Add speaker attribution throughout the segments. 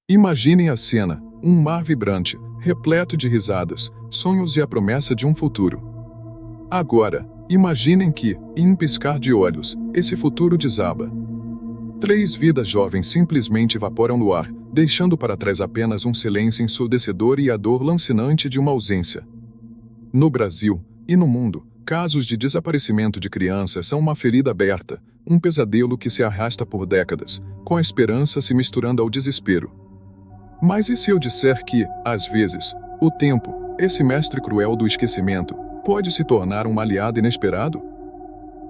Speaker 1: Imaginem a cena, um mar vibrante, repleto de risadas, sonhos e a promessa de um futuro. Agora, imaginem que, em um piscar de olhos, esse futuro desaba. 3 vidas jovens simplesmente evaporam no ar, deixando para trás apenas um silêncio ensurdecedor e a dor lancinante de uma ausência. No Brasil, e no mundo, casos de desaparecimento de crianças são uma ferida aberta, um pesadelo que se arrasta por décadas, com a esperança se misturando ao desespero. Mas e se eu disser que, às vezes, o tempo, esse mestre cruel do esquecimento, pode se tornar um aliado inesperado?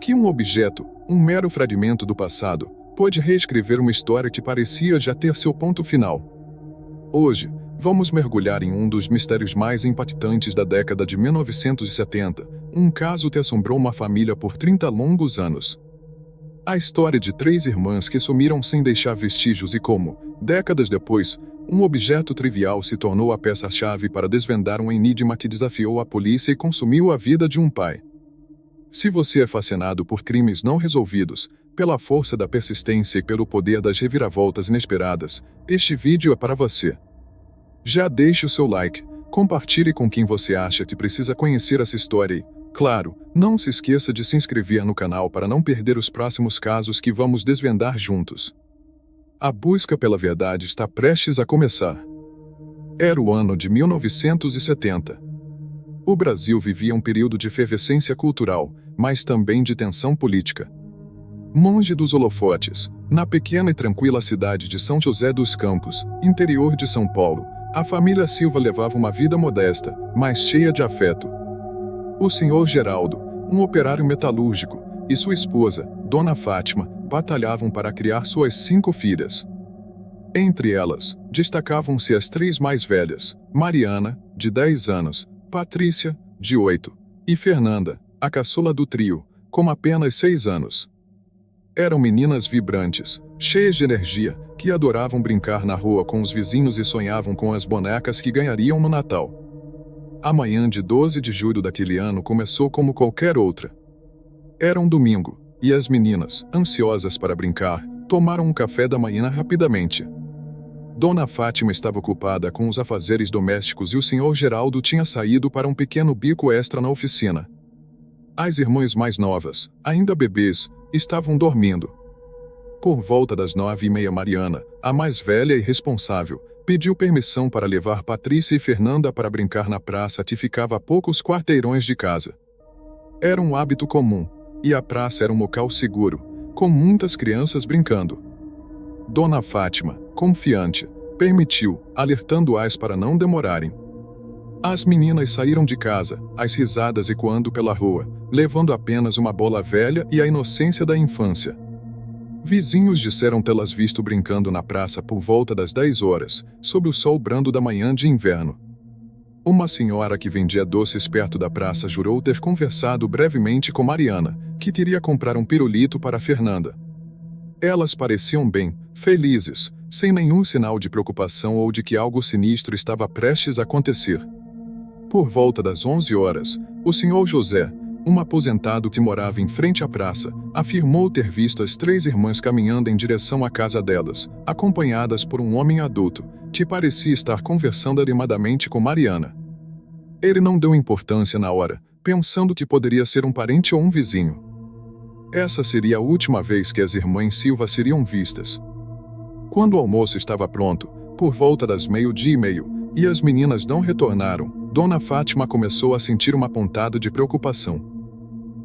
Speaker 1: Que um objeto, um mero fragmento do passado, pode reescrever uma história que parecia já ter seu ponto final. Hoje, vamos mergulhar em um dos mistérios mais impactantes da década de 1970, um caso que assombrou uma família por 30 longos anos. A história de 3 irmãs que sumiram sem deixar vestígios e como, décadas depois, um objeto trivial se tornou a peça-chave para desvendar um enigma que desafiou a polícia e consumiu a vida de um pai. Se você é fascinado por crimes não resolvidos, pela força da persistência e pelo poder das reviravoltas inesperadas, este vídeo é para você. Já deixe o seu like, compartilhe com quem você acha que precisa conhecer essa história e, claro, não se esqueça de se inscrever no canal para não perder os próximos casos que vamos desvendar juntos. A busca pela verdade está prestes a começar. Era o ano de 1970. O Brasil vivia um período de efervescência cultural, mas também de tensão política. Longe dos holofotes, na pequena e tranquila cidade de São José dos Campos, interior de São Paulo, a família Silva levava uma vida modesta, mas cheia de afeto. O senhor Geraldo, um operário metalúrgico, e sua esposa, Dona Fátima, batalhavam para criar suas 5 filhas. Entre elas, destacavam-se as 3 mais velhas, Mariana, de 10 anos, Patrícia, de 8, e Fernanda, a caçula do trio, com apenas 6 anos. Eram meninas vibrantes, cheias de energia, que adoravam brincar na rua com os vizinhos e sonhavam com as bonecas que ganhariam no Natal. A manhã de 12 de julho daquele ano começou como qualquer outra. Era um domingo, e as meninas, ansiosas para brincar, tomaram um café da manhã rapidamente. Dona Fátima estava ocupada com os afazeres domésticos e o senhor Geraldo tinha saído para um pequeno bico extra na oficina. As irmãs mais novas, ainda bebês, estavam dormindo. Por volta das 9h30, Mariana, a mais velha e responsável, pediu permissão para levar Patrícia e Fernanda para brincar na praça que ficava a poucos quarteirões de casa. Era um hábito comum, e a praça era um local seguro, com muitas crianças brincando. Dona Fátima, confiante, permitiu, alertando-as para não demorarem. As meninas saíram de casa, as risadas ecoando pela rua, levando apenas uma bola velha e a inocência da infância. Vizinhos disseram tê-las visto brincando na praça por volta das 10 horas, sob o sol brando da manhã de inverno. Uma senhora que vendia doces perto da praça jurou ter conversado brevemente com Mariana, que teria comprar um pirulito para Fernanda. Elas pareciam bem, felizes, sem nenhum sinal de preocupação ou de que algo sinistro estava prestes a acontecer. Por volta das 11 horas, o senhor José, um aposentado que morava em frente à praça, afirmou ter visto as 3 irmãs caminhando em direção à casa delas, acompanhadas por um homem adulto, que parecia estar conversando animadamente com Mariana. Ele não deu importância na hora, pensando que poderia ser um parente ou um vizinho. Essa seria a última vez que as irmãs Silva seriam vistas. Quando o almoço estava pronto, por volta das 12h30, e as meninas não retornaram, Dona Fátima começou a sentir uma pontada de preocupação.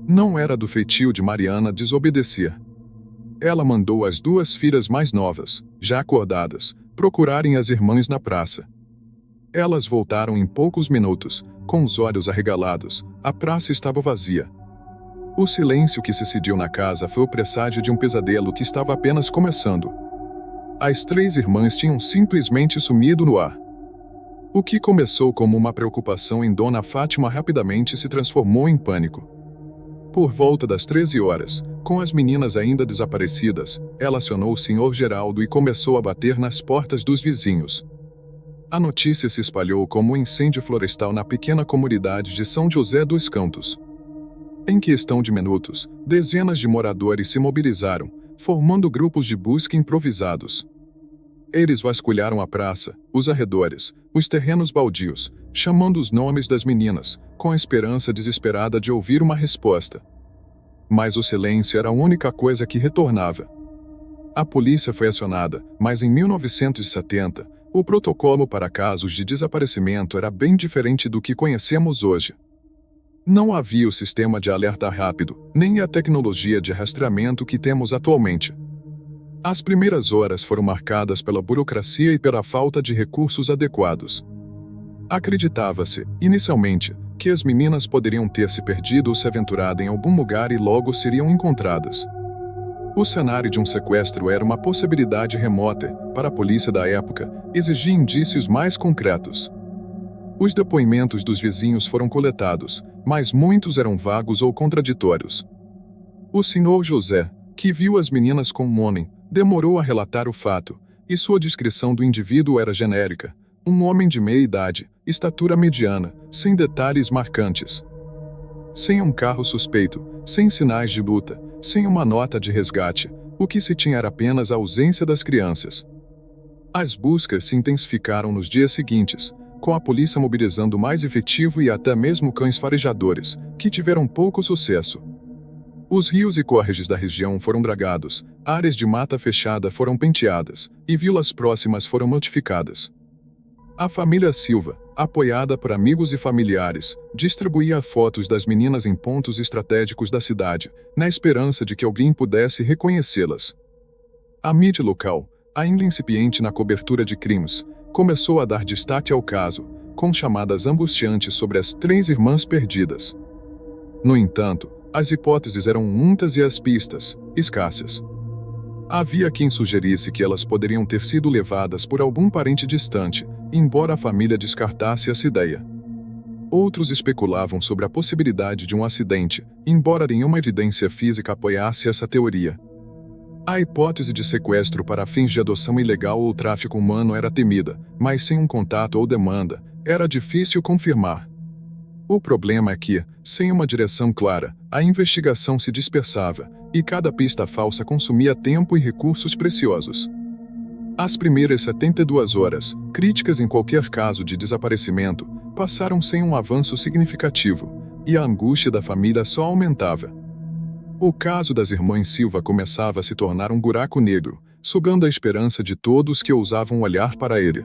Speaker 1: Não era do feitio de Mariana desobedecer. Ela mandou as 2 filhas mais novas, já acordadas, procurarem as irmãs na praça. Elas voltaram em poucos minutos, com os olhos arregalados, a praça estava vazia. O silêncio que se cediu na casa foi o presságio de um pesadelo que estava apenas começando. As 3 irmãs tinham simplesmente sumido no ar. O que começou como uma preocupação em Dona Fátima rapidamente se transformou em pânico. Por volta das 13 horas, com as meninas ainda desaparecidas, ela acionou o senhor Geraldo e começou a bater nas portas dos vizinhos. A notícia se espalhou como um incêndio florestal na pequena comunidade de São José dos Campos. Em questão de minutos, dezenas de moradores se mobilizaram, formando grupos de busca improvisados. Eles vasculharam a praça, os arredores, os terrenos baldios, chamando os nomes das meninas, com a esperança desesperada de ouvir uma resposta. Mas o silêncio era a única coisa que retornava. A polícia foi acionada, mas em 1970, o protocolo para casos de desaparecimento era bem diferente do que conhecemos hoje. Não havia o sistema de alerta rápido, nem a tecnologia de rastreamento que temos atualmente. As primeiras horas foram marcadas pela burocracia e pela falta de recursos adequados. Acreditava-se, inicialmente, que as meninas poderiam ter se perdido ou se aventurado em algum lugar e logo seriam encontradas. O cenário de um sequestro era uma possibilidade remota, para a polícia da época, exigia indícios mais concretos. Os depoimentos dos vizinhos foram coletados, mas muitos eram vagos ou contraditórios. O senhor José, que viu as meninas com Monen, demorou a relatar o fato, e sua descrição do indivíduo era genérica: um homem de meia idade, estatura mediana, sem detalhes marcantes. Sem um carro suspeito, sem sinais de luta, sem uma nota de resgate, o que se tinha era apenas a ausência das crianças. As buscas se intensificaram nos dias seguintes, com a polícia mobilizando mais efetivo e até mesmo cães farejadores, que tiveram pouco sucesso. Os rios e córregos da região foram dragados, áreas de mata fechada foram penteadas, e vilas próximas foram notificadas. A família Silva, apoiada por amigos e familiares, distribuía fotos das meninas em pontos estratégicos da cidade, na esperança de que alguém pudesse reconhecê-las. A mídia local, ainda incipiente na cobertura de crimes, começou a dar destaque ao caso, com chamadas angustiantes sobre as 3 irmãs perdidas. No entanto, as hipóteses eram muitas e as pistas, escassas. Havia quem sugerisse que elas poderiam ter sido levadas por algum parente distante, embora a família descartasse essa ideia. Outros especulavam sobre a possibilidade de um acidente, embora nenhuma evidência física apoiasse essa teoria. A hipótese de sequestro para fins de adoção ilegal ou tráfico humano era temida, mas sem um contato ou demanda, era difícil confirmar. O problema é que, sem uma direção clara, a investigação se dispersava, e cada pista falsa consumia tempo e recursos preciosos. As primeiras 72 horas, críticas em qualquer caso de desaparecimento, passaram sem um avanço significativo, e a angústia da família só aumentava. O caso das irmãs Silva começava a se tornar um buraco negro, sugando a esperança de todos que ousavam olhar para ele.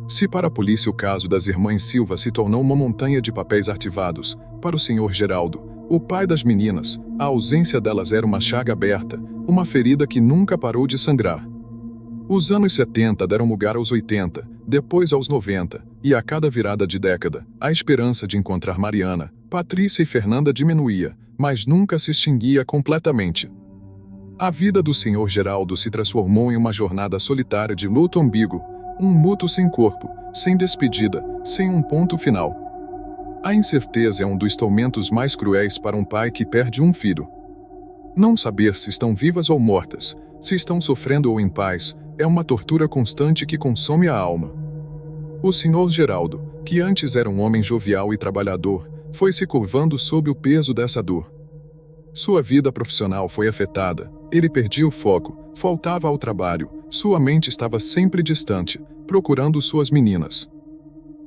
Speaker 1: Se para a polícia o caso das irmãs Silva se tornou uma montanha de papéis arquivados, para o senhor Geraldo, o pai das meninas, a ausência delas era uma chaga aberta, uma ferida que nunca parou de sangrar. Os anos 70 deram lugar aos 80, depois aos 90, e a cada virada de década, a esperança de encontrar Mariana, Patrícia e Fernanda diminuía, mas nunca se extinguia completamente. A vida do senhor Geraldo se transformou em uma jornada solitária de luto ambíguo, um luto sem corpo, sem despedida, sem um ponto final. A incerteza é um dos tormentos mais cruéis para um pai que perde um filho. Não saber se estão vivas ou mortas, se estão sofrendo ou em paz, é uma tortura constante que consome a alma. O senhor Geraldo, que antes era um homem jovial e trabalhador, foi se curvando sob o peso dessa dor. Sua vida profissional foi afetada, ele perdia o foco, faltava ao trabalho, sua mente estava sempre distante, procurando suas meninas.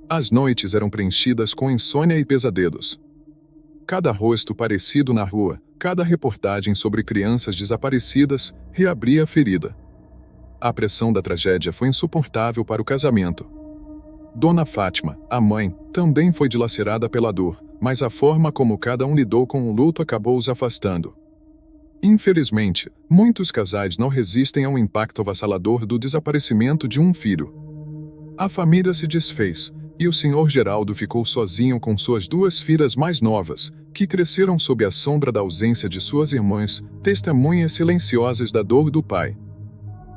Speaker 1: As noites eram preenchidas com insônia e pesadelos. Cada rosto parecido na rua, cada reportagem sobre crianças desaparecidas, reabria a ferida. A pressão da tragédia foi insuportável para o casamento. Dona Fátima, a mãe, também foi dilacerada pela dor, mas a forma como cada um lidou com o luto acabou os afastando. Infelizmente, muitos casais não resistem ao impacto avassalador do desaparecimento de um filho. A família se desfez, e o senhor Geraldo ficou sozinho com suas 2 filhas mais novas, que cresceram sob a sombra da ausência de suas irmãs, testemunhas silenciosas da dor do pai.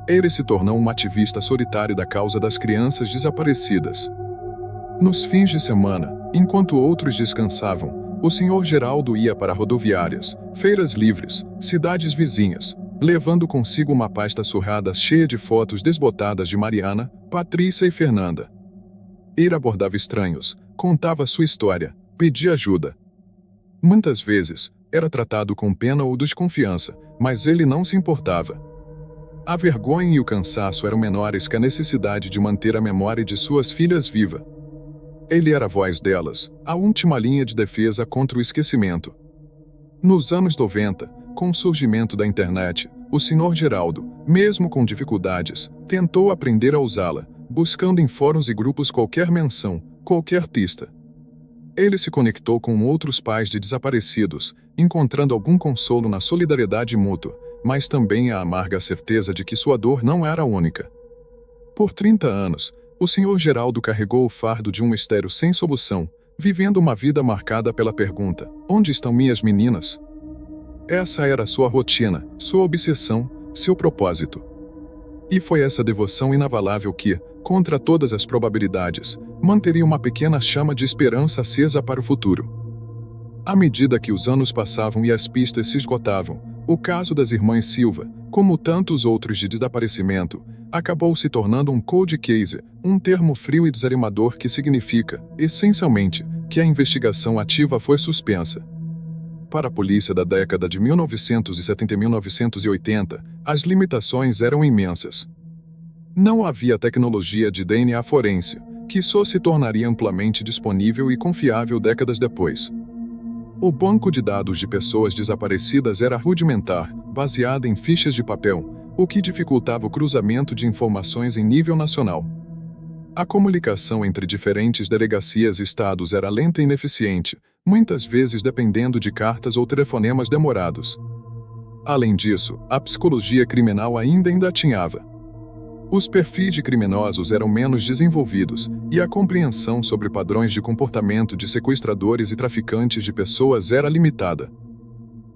Speaker 1: Ele se tornou um ativista solitário da causa das crianças desaparecidas. Nos fins de semana, enquanto outros descansavam, o senhor Geraldo ia para rodoviárias, feiras livres, cidades vizinhas, levando consigo uma pasta surrada cheia de fotos desbotadas de Mariana, Patrícia e Fernanda. Ele abordava estranhos, contava sua história, pedia ajuda. Muitas vezes, era tratado com pena ou desconfiança, mas ele não se importava. A vergonha e o cansaço eram menores que a necessidade de manter a memória de suas filhas viva. Ele era a voz delas, a última linha de defesa contra o esquecimento. Nos anos 90, com o surgimento da internet, o Sr. Geraldo, mesmo com dificuldades, tentou aprender a usá-la, buscando em fóruns e grupos qualquer menção, qualquer pista. Ele se conectou com outros pais de desaparecidos, encontrando algum consolo na solidariedade mútua, mas também a amarga certeza de que sua dor não era a única. Por 30 anos, o Sr. Geraldo carregou o fardo de um mistério sem solução, vivendo uma vida marcada pela pergunta: onde estão minhas meninas? Essa era sua rotina, sua obsessão, seu propósito. E foi essa devoção inabalável que, contra todas as probabilidades, manteria uma pequena chama de esperança acesa para o futuro. À medida que os anos passavam e as pistas se esgotavam, o caso das irmãs Silva, como tantos outros de desaparecimento, acabou se tornando um cold case, um termo frio e desanimador que significa, essencialmente, que a investigação ativa foi suspensa. Para a polícia da década de 1970 e 1980, as limitações eram imensas. Não havia tecnologia de DNA forense, que só se tornaria amplamente disponível e confiável décadas depois. O banco de dados de pessoas desaparecidas era rudimentar, baseado em fichas de papel, o que dificultava o cruzamento de informações em nível nacional. A comunicação entre diferentes delegacias e estados era lenta e ineficiente, muitas vezes dependendo de cartas ou telefonemas demorados. Além disso, a psicologia criminal ainda engatinhava. Os perfis de criminosos eram menos desenvolvidos, e a compreensão sobre padrões de comportamento de sequestradores e traficantes de pessoas era limitada.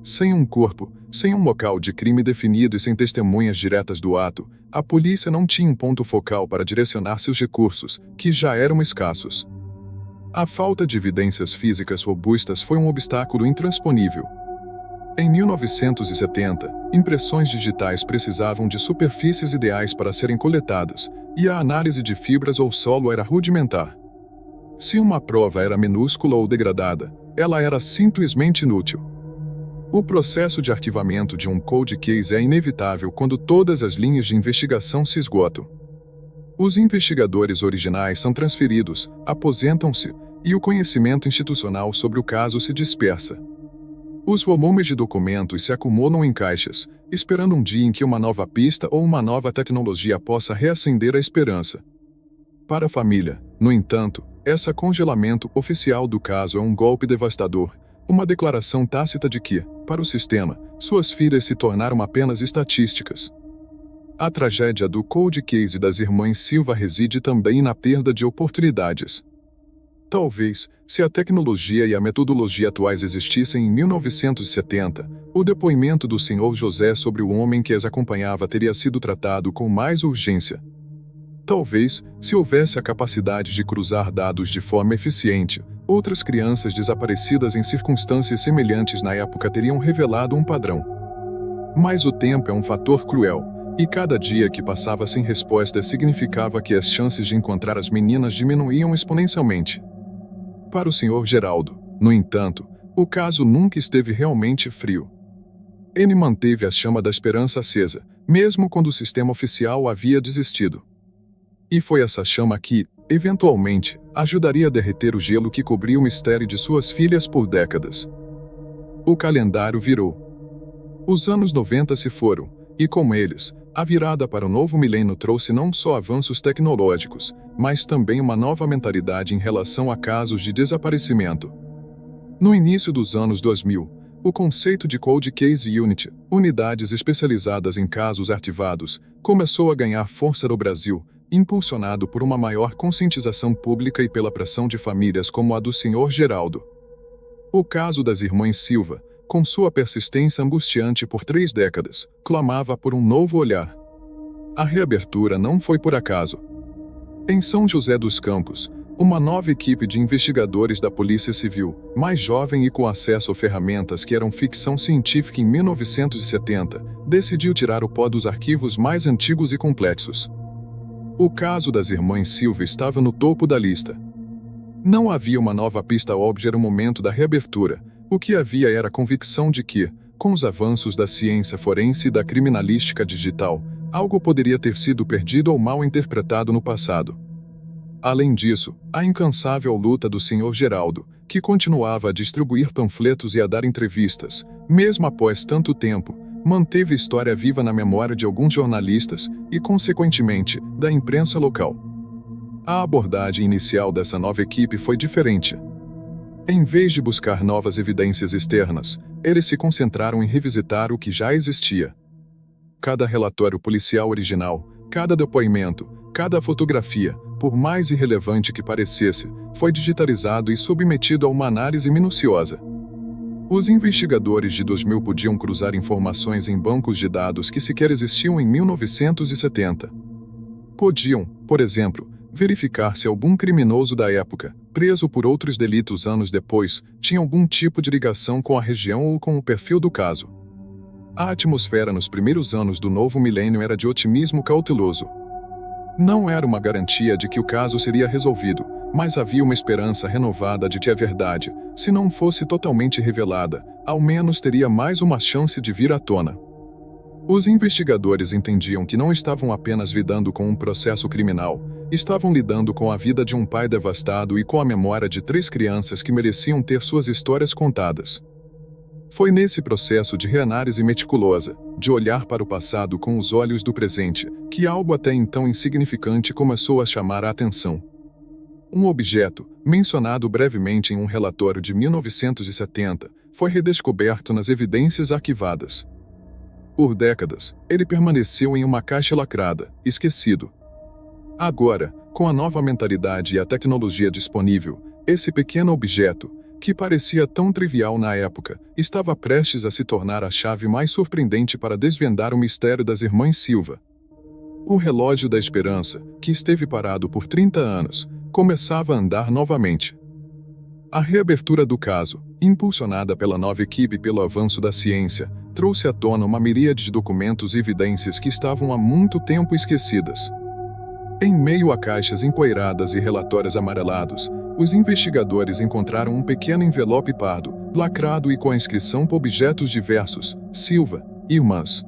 Speaker 1: Sem um corpo, sem um local de crime definido e sem testemunhas diretas do ato, a polícia não tinha um ponto focal para direcionar seus recursos, que já eram escassos. A falta de evidências físicas robustas foi um obstáculo intransponível. Em 1970, impressões digitais precisavam de superfícies ideais para serem coletadas, e a análise de fibras ou solo era rudimentar. Se uma prova era minúscula ou degradada, ela era simplesmente inútil. O processo de arquivamento de um cold case é inevitável quando todas as linhas de investigação se esgotam. Os investigadores originais são transferidos, aposentam-se, e o conhecimento institucional sobre o caso se dispersa. Os volumes de documentos se acumulam em caixas, esperando um dia em que uma nova pista ou uma nova tecnologia possa reacender a esperança. Para a família, no entanto, esse congelamento oficial do caso é um golpe devastador, uma declaração tácita de que, para o sistema, suas filhas se tornaram apenas estatísticas. A tragédia do cold case das irmãs Silva reside também na perda de oportunidades. Talvez, se a tecnologia e a metodologia atuais existissem em 1970, o depoimento do Sr. José sobre o homem que as acompanhava teria sido tratado com mais urgência. Talvez, se houvesse a capacidade de cruzar dados de forma eficiente, outras crianças desaparecidas em circunstâncias semelhantes na época teriam revelado um padrão. Mas o tempo é um fator cruel, e cada dia que passava sem resposta significava que as chances de encontrar as meninas diminuíam exponencialmente. Para o Sr. Geraldo, no entanto, o caso nunca esteve realmente frio. Ele manteve a chama da esperança acesa, mesmo quando o sistema oficial havia desistido. E foi essa chama que, eventualmente, ajudaria a derreter o gelo que cobria o mistério de suas filhas por décadas. O calendário virou. Os anos 90 se foram, e com eles, a virada para o novo milênio trouxe não só avanços tecnológicos, mas também uma nova mentalidade em relação a casos de desaparecimento. No início dos anos 2000, o conceito de Cold Case Unit, unidades especializadas em casos arquivados, começou a ganhar força no Brasil, impulsionado por uma maior conscientização pública e pela pressão de famílias como a do Sr. Geraldo. O caso das irmãs Silva, com sua persistência angustiante por 3 décadas, clamava por um novo olhar. A reabertura não foi por acaso. Em São José dos Campos, uma nova equipe de investigadores da Polícia Civil, mais jovem e com acesso a ferramentas que eram ficção científica em 1970, decidiu tirar o pó dos arquivos mais antigos e complexos. O caso das irmãs Silva estava no topo da lista. Não havia uma nova pista óbvia no momento da reabertura. O que havia era a convicção de que, com os avanços da ciência forense e da criminalística digital, Algo poderia ter sido perdido ou mal interpretado no passado. Além disso, a incansável luta do Sr. Geraldo, que continuava a distribuir panfletos e a dar entrevistas, mesmo após tanto tempo, manteve a história viva na memória de alguns jornalistas e, consequentemente, da imprensa local. A abordagem inicial dessa nova equipe foi diferente. Em vez de buscar novas evidências externas, eles se concentraram em revisitar o que já existia. Cada relatório policial original, cada depoimento, cada fotografia, por mais irrelevante que parecesse, foi digitalizado e submetido a uma análise minuciosa. Os investigadores de 2000 podiam cruzar informações em bancos de dados que sequer existiam em 1970. Podiam, por exemplo, verificar se algum criminoso da época, preso por outros delitos anos depois, tinha algum tipo de ligação com a região ou com o perfil do caso. A atmosfera nos primeiros anos do novo milênio era de otimismo cauteloso. Não era uma garantia de que o caso seria resolvido, mas havia uma esperança renovada de que a verdade, se não fosse totalmente revelada, ao menos teria mais uma chance de vir à tona. Os investigadores entendiam que não estavam apenas lidando com um processo criminal, estavam lidando com a vida de um pai devastado e com a memória de 3 crianças que mereciam ter suas histórias contadas. Foi nesse processo de reanálise meticulosa, de olhar para o passado com os olhos do presente, que algo até então insignificante começou a chamar a atenção. Um objeto, mencionado brevemente em um relatório de 1970, foi redescoberto nas evidências arquivadas. Por décadas, ele permaneceu em uma caixa lacrada, esquecido. Agora, com a nova mentalidade e a tecnologia disponível, esse pequeno objeto, que parecia tão trivial na época, estava prestes a se tornar a chave mais surpreendente para desvendar o mistério das irmãs Silva. O relógio da esperança, que esteve parado por 30 anos, começava a andar novamente. A reabertura do caso, impulsionada pela nova equipe e pelo avanço da ciência, trouxe à tona uma miríade de documentos e evidências que estavam há muito tempo esquecidas. Em meio a caixas empoeiradas e relatórios amarelados, os investigadores encontraram um pequeno envelope pardo, lacrado e com a inscrição por objetos diversos, Silva, Irmãs.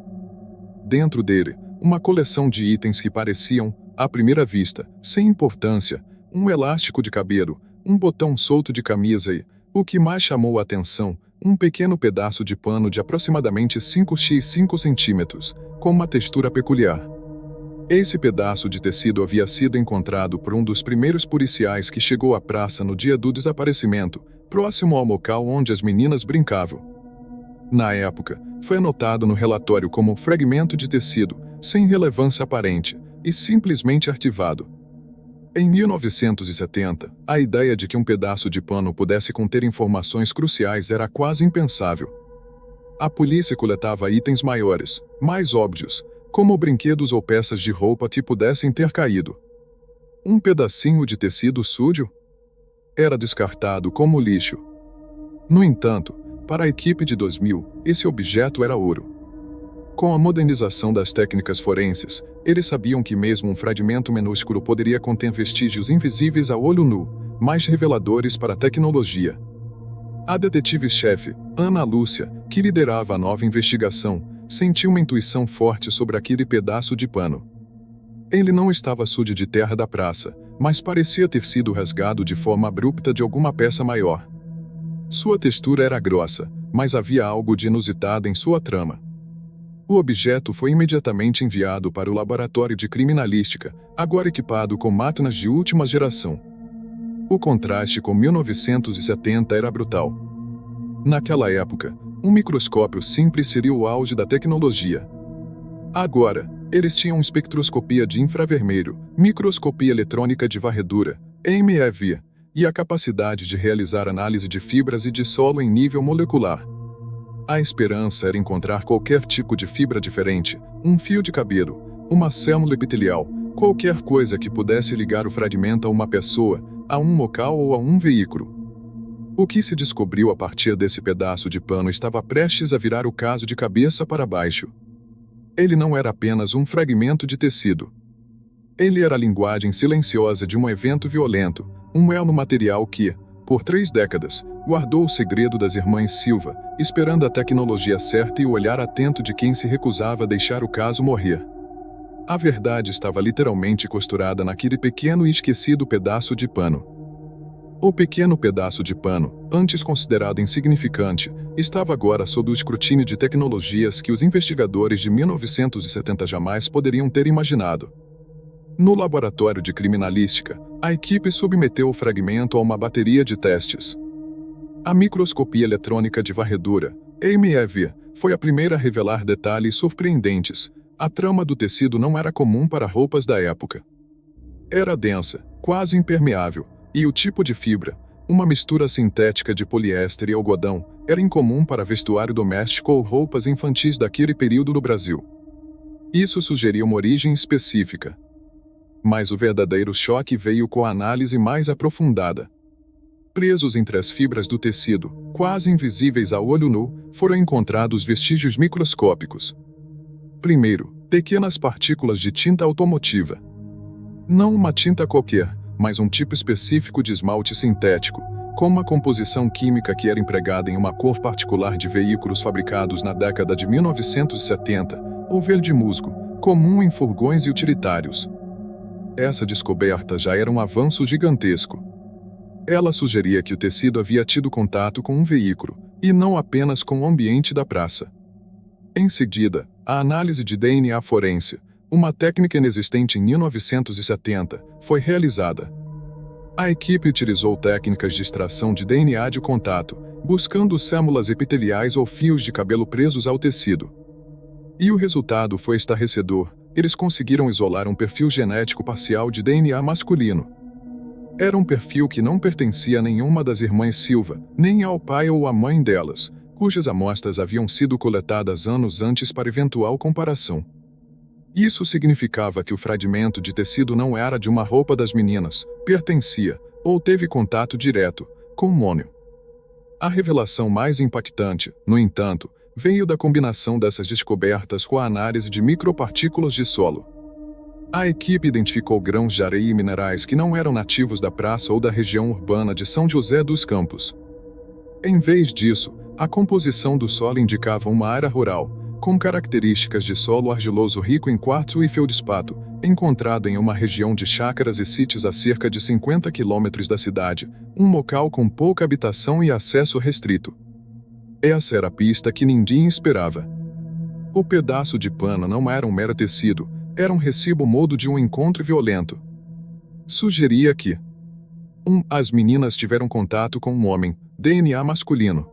Speaker 1: Dentro dele, uma coleção de itens que pareciam, à primeira vista, sem importância, um elástico de cabelo, um botão solto de camisa e, o que mais chamou a atenção, um pequeno pedaço de pano de aproximadamente 5x 5 centímetros, com uma textura peculiar. Esse pedaço de tecido havia sido encontrado por um dos primeiros policiais que chegou à praça no dia do desaparecimento, próximo ao local onde as meninas brincavam. Na época, foi anotado no relatório como fragmento de tecido, sem relevância aparente, e simplesmente arquivado. Em 1970, a ideia de que um pedaço de pano pudesse conter informações cruciais era quase impensável. A polícia coletava itens maiores, mais óbvios, como brinquedos ou peças de roupa que pudessem ter caído. Um pedacinho de tecido sujo? Era descartado como lixo. No entanto, para a equipe de 2000, esse objeto era ouro. Com a modernização das técnicas forenses, eles sabiam que mesmo um fragmento minúsculo poderia conter vestígios invisíveis a olho nu, mas reveladores para a tecnologia. A detetive-chefe, Ana Lúcia, que liderava a nova investigação, sentiu uma intuição forte sobre aquele pedaço de pano. Ele não estava sujo de terra da praça, mas parecia ter sido rasgado de forma abrupta de alguma peça maior. Sua textura era grossa, mas havia algo de inusitado em sua trama. O objeto foi imediatamente enviado para o laboratório de criminalística, agora equipado com máquinas de última geração. O contraste com 1970 era brutal. Naquela época, um microscópio simples seria o auge da tecnologia. Agora, eles tinham espectroscopia de infravermelho, microscopia eletrônica de varredura, MEV, e a capacidade de realizar análise de fibras e de solo em nível molecular. A esperança era encontrar qualquer tipo de fibra diferente, um fio de cabelo, uma célula epitelial, qualquer coisa que pudesse ligar o fragmento a uma pessoa, a um local ou a um veículo. O que se descobriu a partir desse pedaço de pano estava prestes a virar o caso de cabeça para baixo. Ele não era apenas um fragmento de tecido. Ele era a linguagem silenciosa de um evento violento, um elo material que, por 3 décadas, guardou o segredo das irmãs Silva, esperando a tecnologia certa e o olhar atento de quem se recusava a deixar o caso morrer. A verdade estava literalmente costurada naquele pequeno e esquecido pedaço de pano. O pequeno pedaço de pano, antes considerado insignificante, estava agora sob o escrutínio de tecnologias que os investigadores de 1970 jamais poderiam ter imaginado. No laboratório de criminalística, a equipe submeteu o fragmento a uma bateria de testes. A microscopia eletrônica de varredura, MEV, foi a primeira a revelar detalhes surpreendentes. A trama do tecido não era comum para roupas da época. Era densa, quase impermeável, e o tipo de fibra, uma mistura sintética de poliéster e algodão, era incomum para vestuário doméstico ou roupas infantis daquele período no Brasil. Isso sugeria uma origem específica. Mas o verdadeiro choque veio com a análise mais aprofundada. Presos entre as fibras do tecido, quase invisíveis a olho nu, foram encontrados vestígios microscópicos. Primeiro, pequenas partículas de tinta automotiva. Não uma tinta qualquer, mas um tipo específico de esmalte sintético, com uma composição química que era empregada em uma cor particular de veículos fabricados na década de 1970, o verde musgo, comum em furgões e utilitários. Essa descoberta já era um avanço gigantesco. Ela sugeria que o tecido havia tido contato com um veículo, e não apenas com o ambiente da praça. Em seguida, a análise de DNA forense, uma técnica inexistente em 1970, foi realizada. A equipe utilizou técnicas de extração de DNA de contato, buscando células epiteliais ou fios de cabelo presos ao tecido. E o resultado foi estarrecedor. Eles conseguiram isolar um perfil genético parcial de DNA masculino. Era um perfil que não pertencia a nenhuma das irmãs Silva, nem ao pai ou à mãe delas, cujas amostras haviam sido coletadas anos antes para eventual comparação. Isso significava que o fragmento de tecido não era de uma roupa das meninas, pertencia, ou teve contato direto, com o mônio. A revelação mais impactante, no entanto, veio da combinação dessas descobertas com a análise de micropartículas de solo. A equipe identificou grãos de areia e minerais que não eram nativos da praça ou da região urbana de São José dos Campos. Em vez disso, a composição do solo indicava uma área rural, com características de solo argiloso rico em quartzo e feldspato, encontrado em uma região de chácaras e sítios a cerca de 50 quilômetros da cidade, um local com pouca habitação e acesso restrito. Essa era a pista que ninguém esperava. O pedaço de pano não era um mero tecido, era um recibo mudo de um encontro violento. Sugeria que 1. As meninas tiveram contato com um homem, DNA masculino.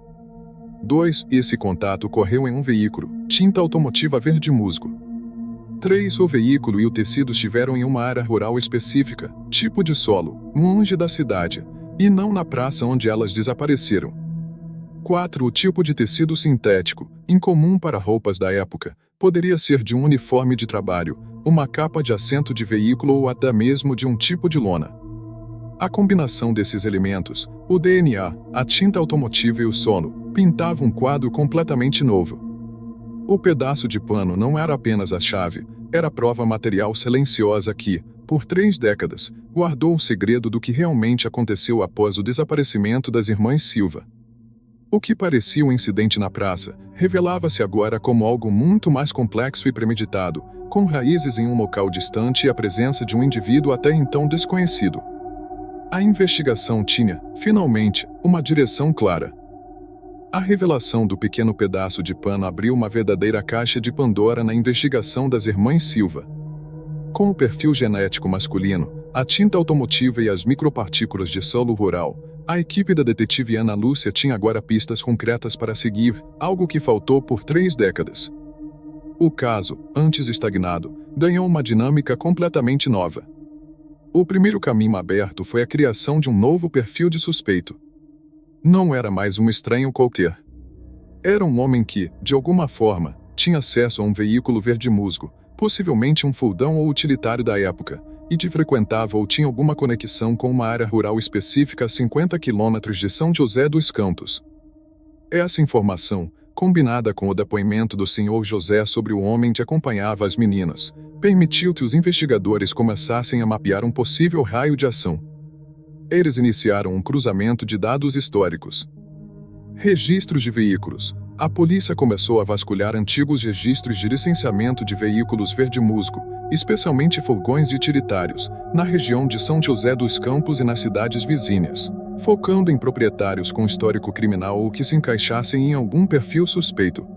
Speaker 1: 2. Esse contato ocorreu em um veículo, tinta automotiva verde musgo. 3. O veículo e o tecido estiveram em uma área rural específica, tipo de solo, longe da cidade, e não na praça onde elas desapareceram. 4. O tipo de tecido sintético, incomum para roupas da época, poderia ser de um uniforme de trabalho, uma capa de assento de veículo ou até mesmo de um tipo de lona. A combinação desses elementos, o DNA, a tinta automotiva e o sono, pintava um quadro completamente novo. O pedaço de pano não era apenas a chave, era a prova material silenciosa que, por 3 décadas, guardou o segredo do que realmente aconteceu após o desaparecimento das irmãs Silva. O que parecia um incidente na praça, revelava-se agora como algo muito mais complexo e premeditado, com raízes em um local distante e a presença de um indivíduo até então desconhecido. A investigação tinha, finalmente, uma direção clara. A revelação do pequeno pedaço de pano abriu uma verdadeira caixa de Pandora na investigação das irmãs Silva. Com o perfil genético masculino, a tinta automotiva e as micropartículas de solo rural, a equipe da detetive Ana Lúcia tinha agora pistas concretas para seguir, algo que faltou por 3 décadas. O caso, antes estagnado, ganhou uma dinâmica completamente nova. O primeiro caminho aberto foi a criação de um novo perfil de suspeito. Não era mais um estranho qualquer. Era um homem que, de alguma forma, tinha acesso a um veículo verde musgo, possivelmente um foldão ou utilitário da época, e de frequentava ou tinha alguma conexão com uma área rural específica a 50 quilômetros de São José dos Campos. Essa informação, combinada com o depoimento do Sr. José sobre o homem que acompanhava as meninas, permitiu que os investigadores começassem a mapear um possível raio de ação. Eles iniciaram um cruzamento de dados históricos. Registros de veículos, A polícia começou a vasculhar antigos registros de licenciamento de veículos verde-musgo, especialmente furgões utilitários, na região de São José dos Campos e nas cidades vizinhas, focando em proprietários com histórico criminal ou que se encaixassem em algum perfil suspeito.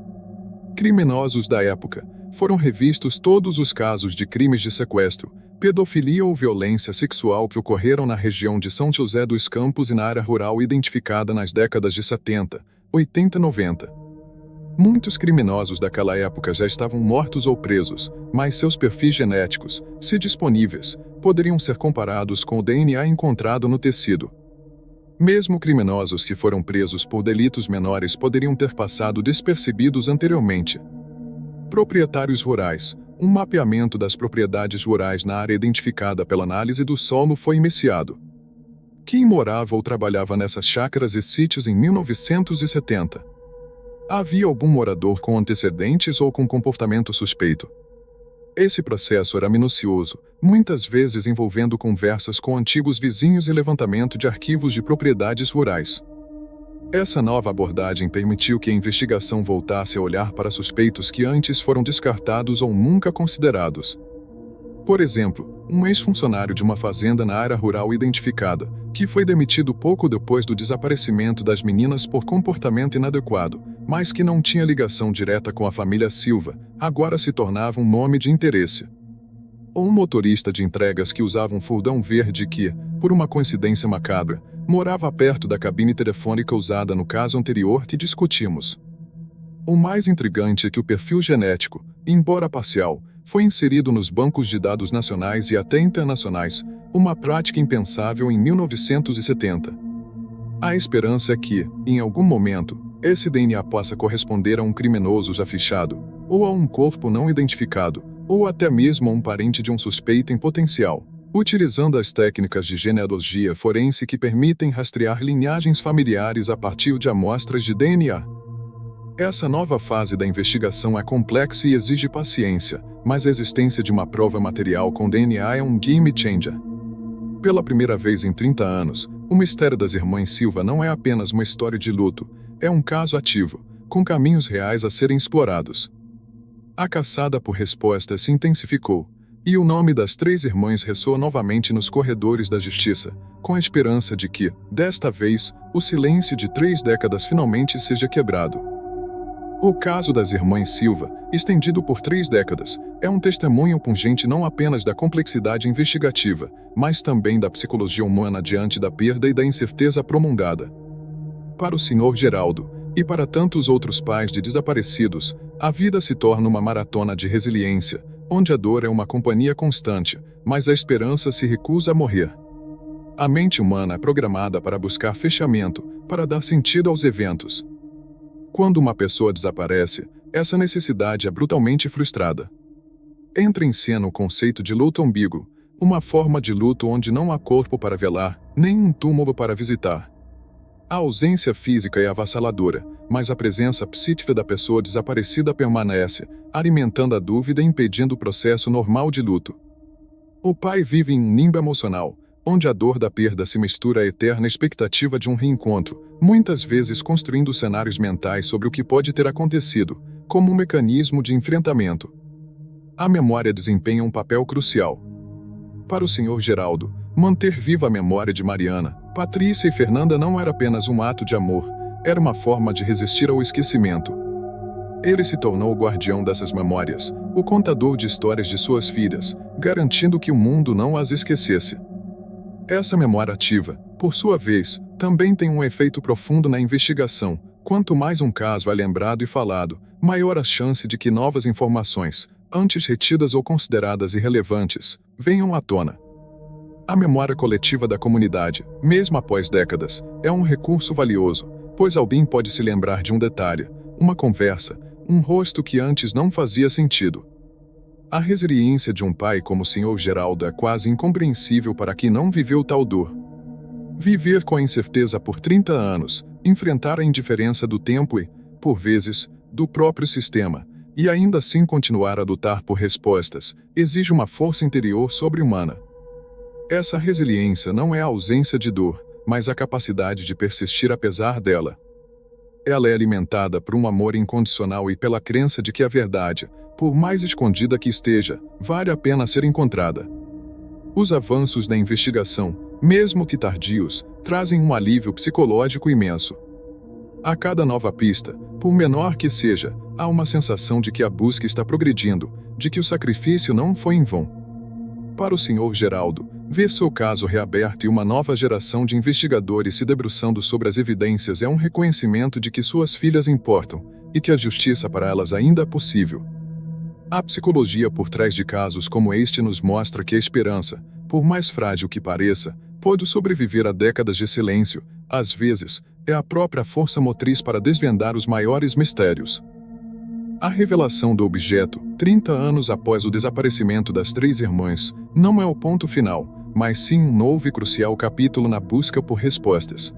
Speaker 1: Criminosos da época. Foram revistos todos os casos de crimes de sequestro, pedofilia ou violência sexual que ocorreram na região de São José dos Campos e na área rural identificada nas décadas de 70, 80 e 90. Muitos criminosos daquela época já estavam mortos ou presos, mas seus perfis genéticos, se disponíveis, poderiam ser comparados com o DNA encontrado no tecido. Mesmo criminosos que foram presos por delitos menores poderiam ter passado despercebidos anteriormente. Proprietários rurais. Um mapeamento das propriedades rurais na área identificada pela análise do solo foi iniciado. Quem morava ou trabalhava nessas chácaras e sítios em 1970? Havia algum morador com antecedentes ou com comportamento suspeito? Esse processo era minucioso, muitas vezes envolvendo conversas com antigos vizinhos e levantamento de arquivos de propriedades rurais. Essa nova abordagem permitiu que a investigação voltasse a olhar para suspeitos que antes foram descartados ou nunca considerados. Por exemplo, um ex-funcionário de uma fazenda na área rural identificada, que foi demitido pouco depois do desaparecimento das meninas por comportamento inadequado, mas que não tinha ligação direta com a família Silva, agora se tornava um nome de interesse. Ou um motorista de entregas que usava um furdão verde que, por uma coincidência macabra, morava perto da cabine telefônica usada no caso anterior que discutimos. O mais intrigante é que o perfil genético, embora parcial, foi inserido nos bancos de dados nacionais e até internacionais, uma prática impensável em 1970. A esperança é que, em algum momento, esse DNA possa corresponder a um criminoso já fichado, ou a um corpo não identificado, ou até mesmo a um parente de um suspeito em potencial, utilizando as técnicas de genealogia forense que permitem rastrear linhagens familiares a partir de amostras de DNA. Essa nova fase da investigação é complexa e exige paciência, mas a existência de uma prova material com DNA é um game changer. Pela primeira vez em 30 anos, o mistério das irmãs Silva não é apenas uma história de luto, é um caso ativo, com caminhos reais a serem explorados. A caçada por respostas se intensificou, e o nome das três irmãs ressoa novamente nos corredores da justiça, com a esperança de que, desta vez, o silêncio de 3 décadas finalmente seja quebrado. O caso das irmãs Silva, estendido por 3 décadas, é um testemunho pungente não apenas da complexidade investigativa, mas também da psicologia humana diante da perda e da incerteza prolongada. Para o Sr. Geraldo, e para tantos outros pais de desaparecidos, a vida se torna uma maratona de resiliência, onde a dor é uma companhia constante, mas a esperança se recusa a morrer. A mente humana é programada para buscar fechamento, para dar sentido aos eventos. Quando uma pessoa desaparece, essa necessidade é brutalmente frustrada. Entra em cena o conceito de luto ambíguo, uma forma de luto onde não há corpo para velar, nem um túmulo para visitar. A ausência física é avassaladora, mas a presença psíquica da pessoa desaparecida permanece, alimentando a dúvida e impedindo o processo normal de luto. O pai vive em um limbo emocional, onde a dor da perda se mistura à eterna expectativa de um reencontro, muitas vezes construindo cenários mentais sobre o que pode ter acontecido, como um mecanismo de enfrentamento. A memória desempenha um papel crucial. Para o Sr. Geraldo, manter viva a memória de Mariana, Patrícia e Fernanda não era apenas um ato de amor, era uma forma de resistir ao esquecimento. Ele se tornou o guardião dessas memórias, o contador de histórias de suas filhas, garantindo que o mundo não as esquecesse. Essa memória ativa, por sua vez, também tem um efeito profundo na investigação. Quanto mais um caso é lembrado e falado, maior a chance de que novas informações, antes retidas ou consideradas irrelevantes, venham à tona. A memória coletiva da comunidade, mesmo após décadas, é um recurso valioso, pois alguém pode se lembrar de um detalhe, uma conversa, um rosto que antes não fazia sentido. A resiliência de um pai como o Sr. Geraldo é quase incompreensível para quem não viveu tal dor. Viver com a incerteza por 30 anos, enfrentar a indiferença do tempo e, por vezes, do próprio sistema, e ainda assim continuar a lutar por respostas, exige uma força interior sobre-humana. Essa resiliência não é a ausência de dor, mas a capacidade de persistir apesar dela. Ela é alimentada por um amor incondicional e pela crença de que a verdade, por mais escondida que esteja, vale a pena ser encontrada. Os avanços da investigação, mesmo que tardios, trazem um alívio psicológico imenso. A cada nova pista, por menor que seja, há uma sensação de que a busca está progredindo, de que o sacrifício não foi em vão. Para o Sr. Geraldo, ver seu caso reaberto e uma nova geração de investigadores se debruçando sobre as evidências é um reconhecimento de que suas filhas importam, e que a justiça para elas ainda é possível. A psicologia por trás de casos como este nos mostra que a esperança, por mais frágil que pareça, pode sobreviver a décadas de silêncio, às vezes, é a própria força motriz para desvendar os maiores mistérios. A revelação do objeto, 30 anos após o desaparecimento das 3 irmãs, não é o ponto final, mas sim um novo e crucial capítulo na busca por respostas.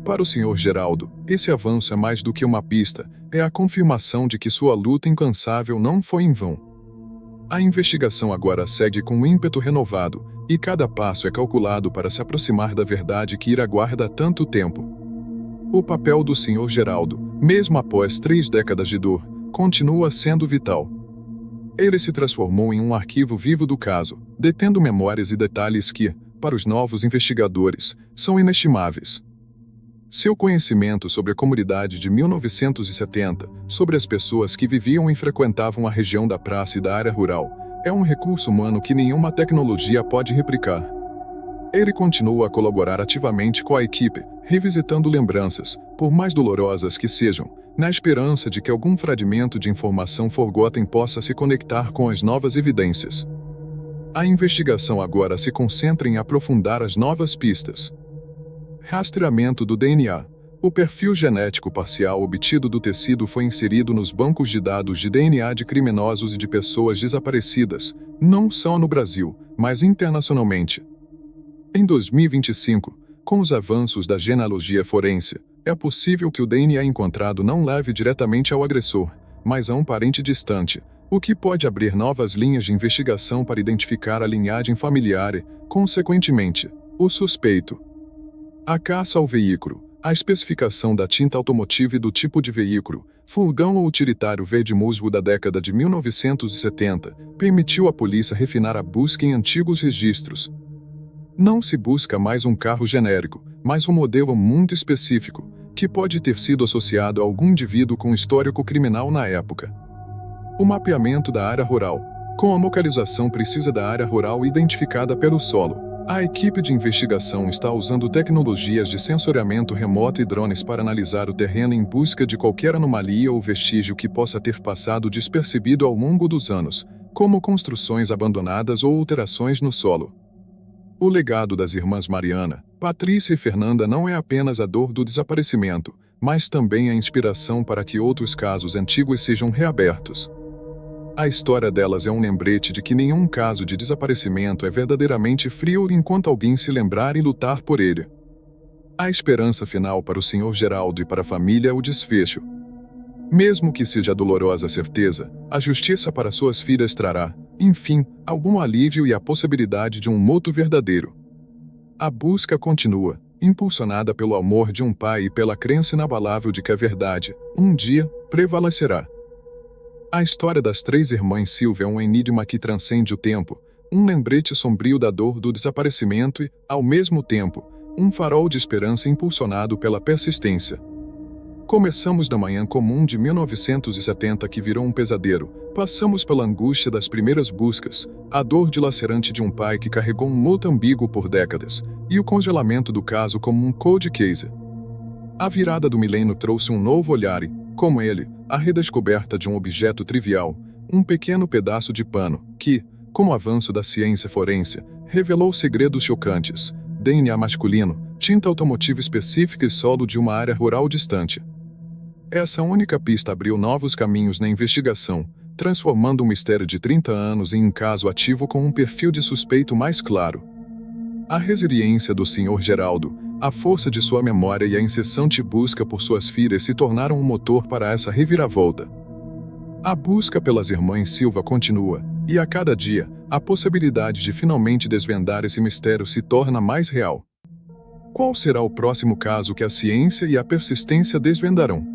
Speaker 1: Para o Sr. Geraldo, esse avanço é mais do que uma pista, é a confirmação de que sua luta incansável não foi em vão. A investigação agora segue com um ímpeto renovado, e cada passo é calculado para se aproximar da verdade que irá guardar tanto tempo. O papel do Sr. Geraldo, mesmo após 3 décadas de dor, continua sendo vital. Ele se transformou em um arquivo vivo do caso, detendo memórias e detalhes que, para os novos investigadores, são inestimáveis. Seu conhecimento sobre a comunidade de 1970, sobre as pessoas que viviam e frequentavam a região da praça e da área rural, é um recurso humano que nenhuma tecnologia pode replicar. Ele continua a colaborar ativamente com a equipe, revisitando lembranças, por mais dolorosas que sejam, na esperança de que algum fragmento de informação forgotten possa se conectar com as novas evidências. A investigação agora se concentra em aprofundar as novas pistas. Rastreamento do DNA. O perfil genético parcial obtido do tecido foi inserido nos bancos de dados de DNA de criminosos e de pessoas desaparecidas, não só no Brasil, mas internacionalmente. Em 2025, com os avanços da genealogia forense, é possível que o DNA encontrado não leve diretamente ao agressor, mas a um parente distante, o que pode abrir novas linhas de investigação para identificar a linhagem familiar e, consequentemente, o suspeito. A caça ao veículo. A especificação da tinta automotiva e do tipo de veículo, furgão ou utilitário verde musgo da década de 1970, permitiu à polícia refinar a busca em antigos registros. Não se busca mais um carro genérico, mas um modelo muito específico, que pode ter sido associado a algum indivíduo com histórico criminal na época. O mapeamento da área rural. Com a localização precisa da área rural identificada pelo solo, a equipe de investigação está usando tecnologias de sensoriamento remoto e drones para analisar o terreno em busca de qualquer anomalia ou vestígio que possa ter passado despercebido ao longo dos anos, como construções abandonadas ou alterações no solo. O legado das irmãs Mariana, Patrícia e Fernanda não é apenas a dor do desaparecimento, mas também a inspiração para que outros casos antigos sejam reabertos. A história delas é um lembrete de que nenhum caso de desaparecimento é verdadeiramente frio enquanto alguém se lembrar e lutar por ele. A esperança final para o Sr. Geraldo e para a família é o desfecho. Mesmo que seja dolorosa a certeza, a justiça para suas filhas trará, enfim, algum alívio e a possibilidade de um moto verdadeiro. A busca continua, impulsionada pelo amor de um pai e pela crença inabalável de que a verdade, um dia, prevalecerá. A história das 3 irmãs Silva é um enigma que transcende o tempo, um lembrete sombrio da dor do desaparecimento e, ao mesmo tempo, um farol de esperança impulsionado pela persistência. Começamos da manhã comum de 1970 que virou um pesadelo, passamos pela angústia das primeiras buscas, a dor dilacerante de um pai que carregou um moto ambíguo por décadas, e o congelamento do caso como um cold case. A virada do milênio trouxe um novo olhar e, como ele, a redescoberta de um objeto trivial, um pequeno pedaço de pano, que, com o avanço da ciência forense, revelou segredos chocantes, DNA masculino, tinta automotiva específica e solo de uma área rural distante. Essa única pista abriu novos caminhos na investigação, transformando um mistério de 30 anos em um caso ativo com um perfil de suspeito mais claro. A resiliência do Sr. Geraldo, a força de sua memória e a incessante busca por suas filhas se tornaram um motor para essa reviravolta. A busca pelas irmãs Silva continua, e a cada dia, a possibilidade de finalmente desvendar esse mistério se torna mais real. Qual será o próximo caso que a ciência e a persistência desvendarão?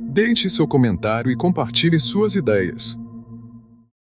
Speaker 1: Deixe seu comentário e compartilhe suas ideias.